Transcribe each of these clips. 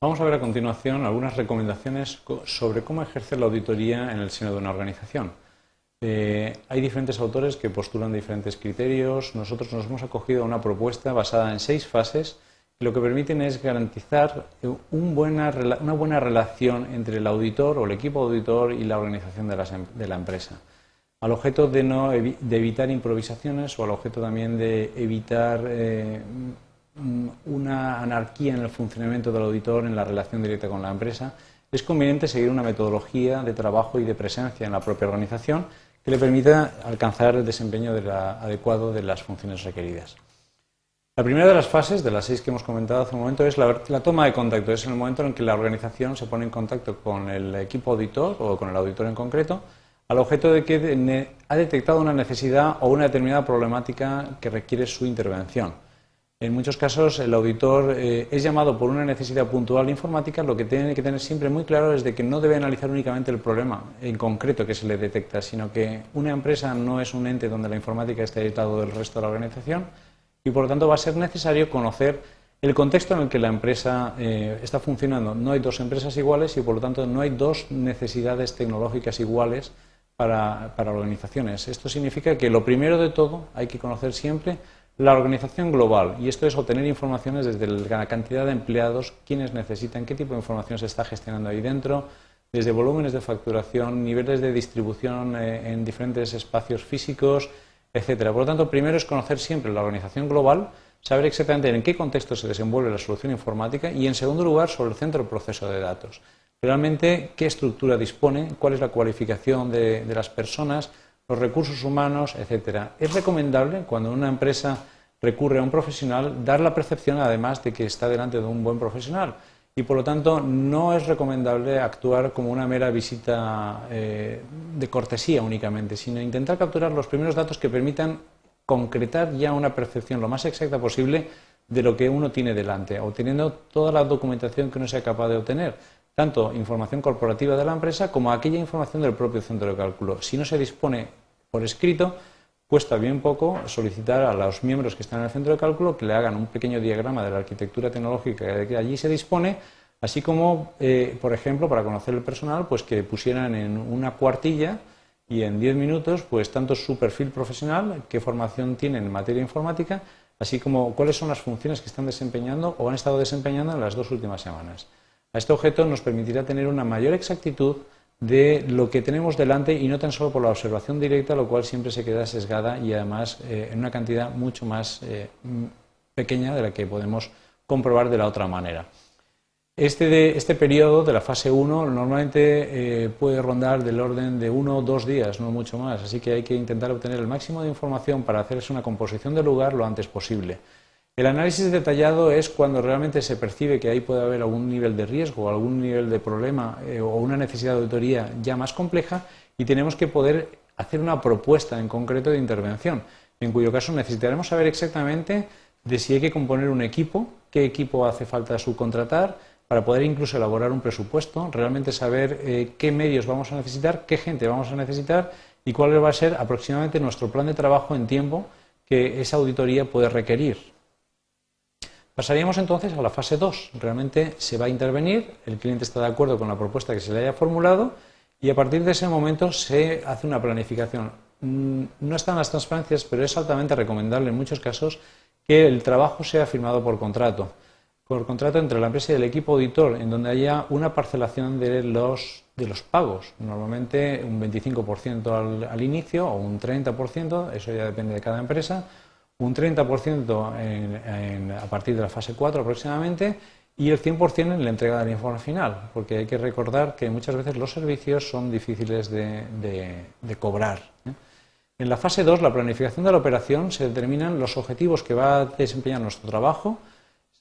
Vamos a ver a continuación algunas recomendaciones sobre cómo ejercer la auditoría en el seno de una organización. Hay diferentes autores que postulan diferentes criterios. Nosotros nos hemos acogido a una propuesta basada en 6 fases que lo que permiten es garantizar una buena relación entre el auditor o el equipo auditor y la organización de la empresa, al objeto de evitar improvisaciones o al objeto también de evitar una anarquía en el funcionamiento del auditor en la relación directa con la empresa. Es conveniente seguir una metodología de trabajo y de presencia en la propia organización que le permita alcanzar el desempeño adecuado de las funciones requeridas. La primera de las fases, de las 6 que hemos comentado hace un momento, es la toma de contacto. Es el momento en que la organización se pone en contacto con el equipo auditor o con el auditor en concreto, al objeto de que ha detectado una necesidad o una determinada problemática que requiere su intervención. En muchos casos el auditor es llamado por una necesidad puntual informática. Lo que tiene que tener siempre muy claro es de que no debe analizar únicamente el problema en concreto que se le detecta, sino que una empresa no es un ente donde la informática esté aislado del resto de la organización y por lo tanto va a ser necesario conocer el contexto en el que la empresa está funcionando. No hay 2 empresas iguales y por lo tanto no hay 2 necesidades tecnológicas iguales para organizaciones. Esto significa que lo primero de todo hay que conocer siempre la organización global, y esto es obtener informaciones desde la cantidad de empleados, quiénes necesitan, qué tipo de información se está gestionando ahí dentro, desde volúmenes de facturación, niveles de distribución en diferentes espacios físicos, etcétera. Por lo tanto, primero es conocer siempre la organización global, saber exactamente en qué contexto se desenvuelve la solución informática y, en segundo lugar, sobre el centro de proceso de datos. Realmente, qué estructura dispone, cuál es la cualificación de las personas, los recursos humanos, etcétera. Es recomendable, cuando una empresa recurre a un profesional, dar la percepción, además, de que está delante de un buen profesional. Y, por lo tanto, no es recomendable actuar como una mera visita de cortesía únicamente, sino intentar capturar los primeros datos que permitan concretar ya una percepción lo más exacta posible de lo que uno tiene delante, obteniendo toda la documentación que uno sea capaz de obtener, tanto información corporativa de la empresa como aquella información del propio centro de cálculo. Si no se dispone por escrito, cuesta bien poco solicitar a los miembros que están en el centro de cálculo que le hagan un pequeño diagrama de la arquitectura tecnológica que allí se dispone, así como, por ejemplo, para conocer el personal, pues que pusieran en una cuartilla y en 10 minutos, pues tanto su perfil profesional, qué formación tienen en materia informática, así como cuáles son las funciones que están desempeñando o han estado desempeñando en las 2 últimas semanas. A este objeto nos permitirá tener una mayor exactitud de lo que tenemos delante y no tan solo por la observación directa, lo cual siempre se queda sesgada y además en una cantidad mucho más pequeña de la que podemos comprobar de la otra manera. Este periodo de la fase 1 normalmente puede rondar del orden de 1 o 2 días, no mucho más, así que hay que intentar obtener el máximo de información para hacerse una composición del lugar lo antes posible. El análisis detallado es cuando realmente se percibe que ahí puede haber algún nivel de riesgo, algún nivel de problema o una necesidad de auditoría ya más compleja y tenemos que poder hacer una propuesta en concreto de intervención, en cuyo caso necesitaremos saber exactamente de si hay que componer un equipo, qué equipo hace falta subcontratar, para poder incluso elaborar un presupuesto, realmente saber qué medios vamos a necesitar, qué gente vamos a necesitar y cuál va a ser aproximadamente nuestro plan de trabajo en tiempo que esa auditoría puede requerir. Pasaríamos entonces a la fase 2. Realmente se va a intervenir, el cliente está de acuerdo con la propuesta que se le haya formulado y a partir de ese momento se hace una planificación. No están las transparencias, pero es altamente recomendable en muchos casos que el trabajo sea firmado por contrato entre la empresa y el equipo auditor, en donde haya una parcelación de los pagos, normalmente un 25% al inicio o un 30%, eso ya depende de cada empresa, un 30% a partir de la fase 4 aproximadamente y el 100% en la entrega del informe final, porque hay que recordar que muchas veces los servicios son difíciles de cobrar. En la fase 2, la planificación de la operación, se determinan los objetivos que va a desempeñar nuestro trabajo,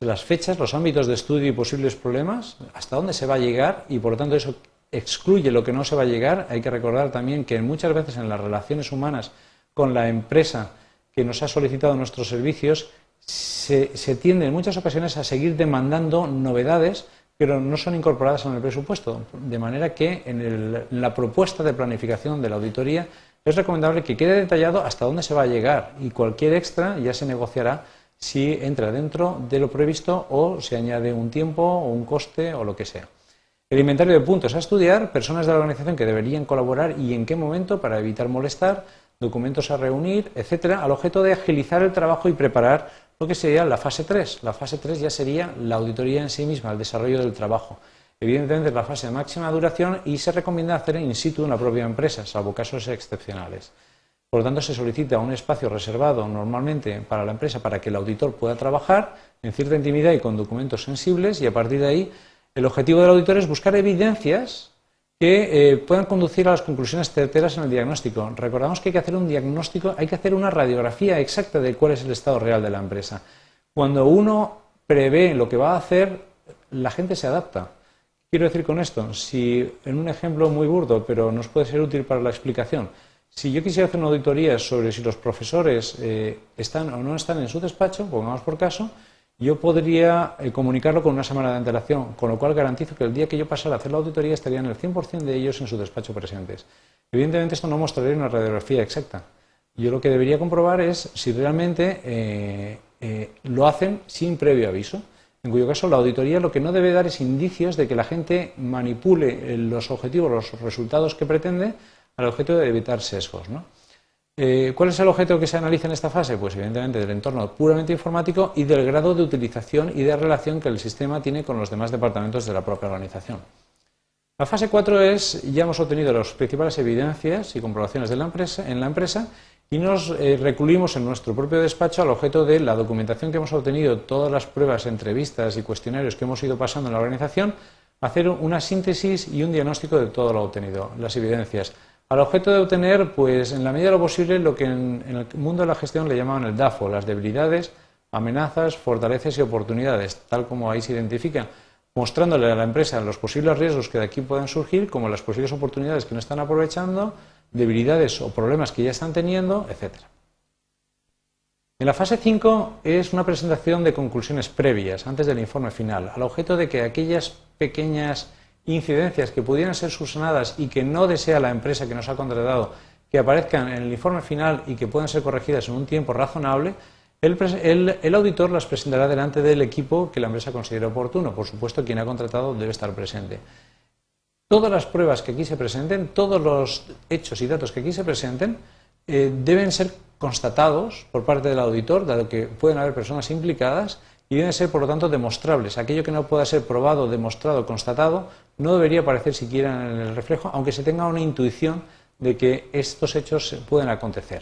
las fechas, los ámbitos de estudio y posibles problemas, hasta dónde se va a llegar y por lo tanto eso excluye lo que no se va a llegar. Hay que recordar también que muchas veces en las relaciones humanas con la empresa que nos ha solicitado nuestros servicios se tiende en muchas ocasiones a seguir demandando novedades, pero no son incorporadas en el presupuesto, de manera que en la propuesta de planificación de la auditoría es recomendable que quede detallado hasta dónde se va a llegar y cualquier extra ya se negociará si entra dentro de lo previsto o se añade un tiempo o un coste o lo que sea. El inventario de puntos a estudiar, personas de la organización que deberían colaborar y en qué momento para evitar molestar, documentos a reunir, etcétera, al objeto de agilizar el trabajo y preparar lo que sería la fase 3. La fase 3 ya sería la auditoría en sí misma, el desarrollo del trabajo. Evidentemente es la fase de máxima duración y se recomienda hacer in situ en la propia empresa, salvo casos excepcionales. Por lo tanto, se solicita un espacio reservado normalmente para la empresa para que el auditor pueda trabajar en cierta intimidad y con documentos sensibles, y a partir de ahí el objetivo del auditor es buscar evidencias que puedan conducir a las conclusiones certeras en el diagnóstico. Recordamos que hay que hacer un diagnóstico, hay que hacer una radiografía exacta de cuál es el estado real de la empresa. Cuando uno prevé lo que va a hacer, la gente se adapta. Quiero decir con esto, si en un ejemplo muy burdo, pero nos puede ser útil para la explicación, si yo quisiera hacer una auditoría sobre si los profesores están o no están en su despacho, pongamos por caso, yo podría comunicarlo con una semana de antelación, con lo cual garantizo que el día que yo pasara a hacer la auditoría estarían el 100% de ellos en su despacho presentes. Evidentemente esto no mostraría una radiografía exacta. Yo lo que debería comprobar es si realmente lo hacen sin previo aviso, en cuyo caso la auditoría lo que no debe dar es indicios de que la gente manipule los objetivos, los resultados que pretende, al objeto de evitar sesgos, ¿no? ¿Cuál es el objeto que se analiza en esta fase? Pues evidentemente del entorno puramente informático y del grado de utilización y de relación que el sistema tiene con los demás departamentos de la propia organización. La fase 4 es, ya hemos obtenido las principales evidencias y comprobaciones de en la empresa y nos recluimos en nuestro propio despacho al objeto de la documentación que hemos obtenido, todas las pruebas, entrevistas y cuestionarios que hemos ido pasando en la organización, hacer una síntesis y un diagnóstico de todo lo obtenido, las evidencias, al objeto de obtener, pues en la medida de lo posible, lo que en el mundo de la gestión le llamaban el DAFO, las debilidades, amenazas, fortalezas y oportunidades, tal como ahí se identifica, mostrándole a la empresa los posibles riesgos que de aquí puedan surgir, como las posibles oportunidades que no están aprovechando, debilidades o problemas que ya están teniendo, etc. En la fase 5 es una presentación de conclusiones previas, antes del informe final, al objeto de que aquellas pequeñas incidencias que pudieran ser subsanadas y que no desea la empresa que nos ha contratado que aparezcan en el informe final y que puedan ser corregidas en un tiempo razonable, el auditor las presentará delante del equipo que la empresa considere oportuno. Por supuesto, quien ha contratado debe estar presente. Todas las pruebas que aquí se presenten, todos los hechos y datos que aquí se presenten, deben ser constatados por parte del auditor, dado que pueden haber personas implicadas, y deben ser, por lo tanto, demostrables. Aquello que no pueda ser probado, demostrado, constatado, no debería aparecer siquiera en el reflejo, aunque se tenga una intuición de que estos hechos pueden acontecer.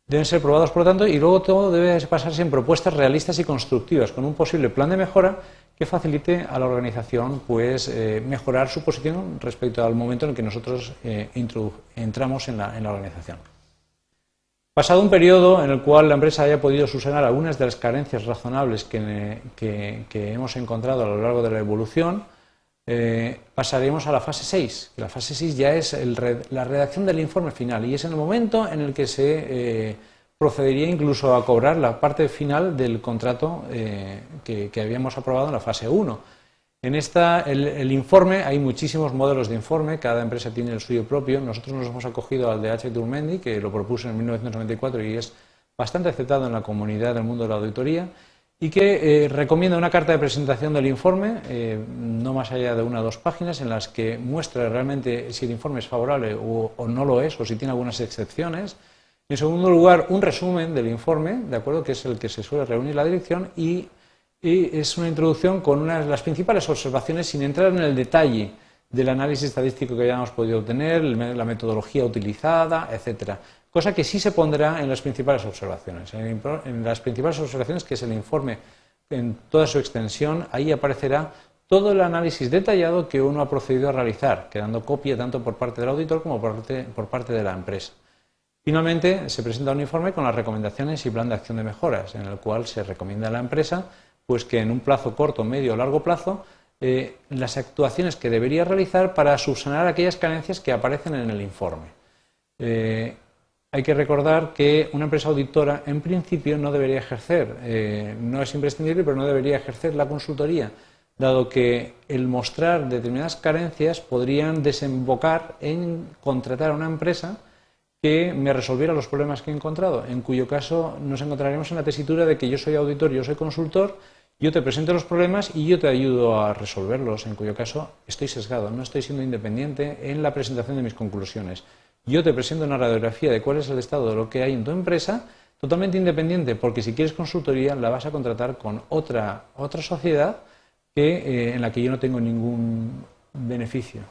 Deben ser probados, por lo tanto, y luego todo debe basarse en propuestas realistas y constructivas, con un posible plan de mejora que facilite a la organización pues, mejorar su posición respecto al momento en el que nosotros entramos en la organización. Pasado un periodo en el cual la empresa haya podido subsanar algunas de las carencias razonables que hemos encontrado a lo largo de la evolución, pasaremos a la fase 6. La fase 6 ya es la redacción del informe final y es el momento en el que se procedería incluso a cobrar la parte final del contrato que habíamos aprobado en la fase 1. En el informe, hay muchísimos modelos de informe, cada empresa tiene el suyo propio. Nosotros nos hemos acogido al de H. Durmendi, que lo propuso en 1994 y es bastante aceptado en la comunidad del mundo de la auditoría, y que recomienda una carta de presentación del informe, no más allá de 1 o 2 páginas, en las que muestra realmente si el informe es favorable o no lo es, o si tiene algunas excepciones. En segundo lugar, un resumen del informe, de acuerdo, que es el que se suele reunir la dirección, y es una introducción con las principales observaciones sin entrar en el detalle del análisis estadístico que hayamos podido obtener, la metodología utilizada, etcétera. Cosa que sí se pondrá en las principales observaciones. En las principales observaciones, que es el informe en toda su extensión, ahí aparecerá todo el análisis detallado que uno ha procedido a realizar, quedando copia tanto por parte del auditor como por parte de la empresa. Finalmente, se presenta un informe con las recomendaciones y plan de acción de mejoras, en el cual se recomienda a la empresa pues que en un plazo corto, medio o largo plazo, las actuaciones que debería realizar para subsanar aquellas carencias que aparecen en el informe. Hay que recordar que una empresa auditora, en principio, no debería ejercer, no es imprescindible, pero no debería ejercer la consultoría, dado que el mostrar determinadas carencias podrían desembocar en contratar a una empresa que me resolviera los problemas que he encontrado, en cuyo caso nos encontraremos en la tesitura de que yo soy auditor, yo soy consultor, yo te presento los problemas y yo te ayudo a resolverlos, en cuyo caso estoy sesgado, no estoy siendo independiente en la presentación de mis conclusiones. Yo te presento una radiografía de cuál es el estado de lo que hay en tu empresa, totalmente independiente, porque si quieres consultoría la vas a contratar con otra sociedad en la que yo no tengo ningún beneficio.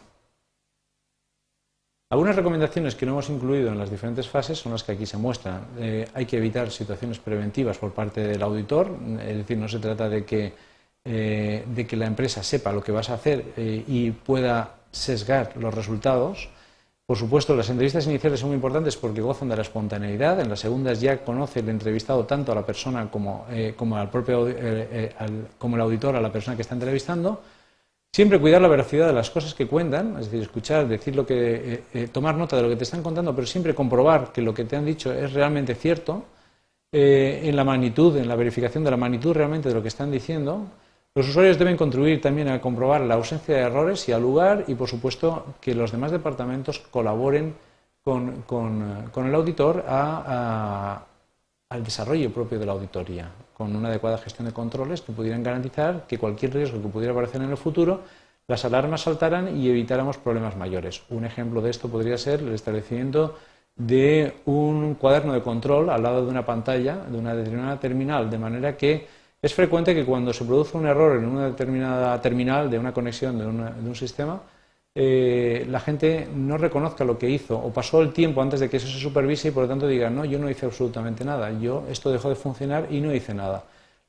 Algunas recomendaciones que no hemos incluido en las diferentes fases son las que aquí se muestran. Hay que evitar situaciones preventivas por parte del auditor, es decir, no se trata de que la empresa sepa lo que vas a hacer y pueda sesgar los resultados. Por supuesto, las entrevistas iniciales son muy importantes porque gozan de la espontaneidad. En las segundas ya conoce el entrevistado tanto a la persona como el auditor a la persona que está entrevistando. Siempre cuidar la veracidad de las cosas que cuentan, es decir, escuchar, decir tomar nota de lo que te están contando, pero siempre comprobar que lo que te han dicho es realmente cierto, en la magnitud, en la verificación de la magnitud realmente de lo que están diciendo. Los usuarios deben contribuir también a comprobar la ausencia de errores y al lugar, y por supuesto que los demás departamentos colaboren con el auditor al desarrollo propio de la auditoría, con una adecuada gestión de controles que pudieran garantizar que cualquier riesgo que pudiera aparecer en el futuro, las alarmas saltaran y evitáramos problemas mayores. Un ejemplo de esto podría ser el establecimiento de un cuaderno de control al lado de una pantalla de una determinada terminal, de manera que es frecuente que cuando se produce un error en una determinada terminal de una conexión de un sistema, la gente no reconozca lo que hizo o pasó el tiempo antes de que eso se supervise y por lo tanto diga, no, yo no hice absolutamente nada, esto dejó de funcionar y no hice nada.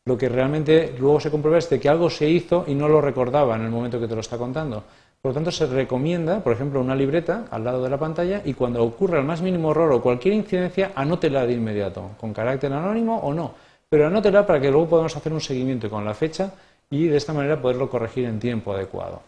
Lo que realmente luego se comprueba es de que algo se hizo y no lo recordaba en el momento que te lo está contando. Por lo tanto, se recomienda, por ejemplo, una libreta al lado de la pantalla y cuando ocurra el más mínimo error o cualquier incidencia, anótela de inmediato, con carácter anónimo o no, pero anótela para que luego podamos hacer un seguimiento con la fecha y de esta manera poderlo corregir en tiempo adecuado.